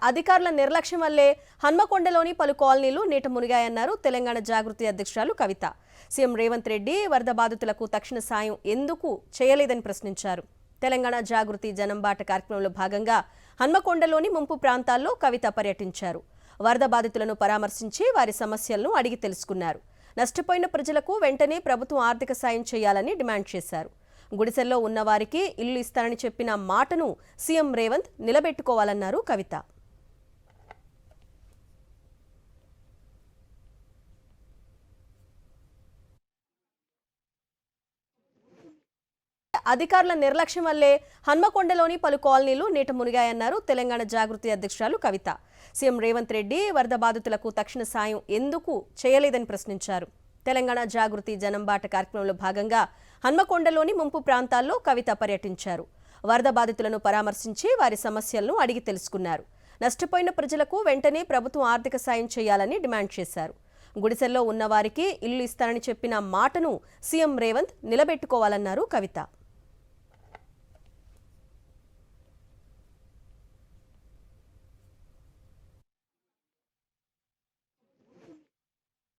అధికారుల నిర్లక్ష్యం వల్లే హన్మకొండలోని పలు కాలనీలు నీట మునిగాయన్నారు తెలంగాణ జాగృతి అధ్యక్షురాలు కవిత. సీఎం రేవంత్ రెడ్డి వరద బాధితులకు తక్షణ సాయం ఎందుకు చేయలేదని ప్రశ్నించారు. తెలంగాణ జాగృతి జనంబాట కార్యక్రమంలో భాగంగా హన్మకొండలోని ముంపు ప్రాంతాల్లో కవిత పర్యటించారు. వరద బాధితులను పరామర్శించి వారి సమస్యలను అడిగి తెలుసుకున్నారు. నష్టపోయిన ప్రజలకు వెంటనే ప్రభుత్వం ఆర్థిక సాయం చేయాలని డిమాండ్ చేశారు. గుడిసెల్లో ఉన్నవారికి ఇల్లు ఇస్తానని చెప్పిన మాటను సీఎం రేవంత్ నిలబెట్టుకోవాలన్నారు కవిత. అధికారుల నిర్లక్ష్యం వల్లే హన్మకొండలోని పలు కాలనీలు నీట మునిగాయన్నారు తెలంగాణ జాగృతి అధ్యక్షురాలు కవిత. సీఎం రేవంత్ రెడ్డి వరద బాధితులకు తక్షణ సాయం ఎందుకు చేయలేదని ప్రశ్నించారు. తెలంగాణ జాగృతి జనంబాట కార్యక్రమంలో భాగంగా హన్మకొండలోని ముంపు ప్రాంతాల్లో కవిత పర్యటించారు. వరద బాధితులను పరామర్శించి వారి సమస్యలను అడిగి తెలుసుకున్నారు. నష్టపోయిన ప్రజలకు వెంటనే ప్రభుత్వం ఆర్థిక సాయం చేయాలని డిమాండ్ చేశారు. గుడిసెల్లో ఉన్నవారికి ఇల్లు ఇస్తానని చెప్పిన మాటను సీఎం రేవంత్ నిలబెట్టుకోవాలన్నారు కవిత.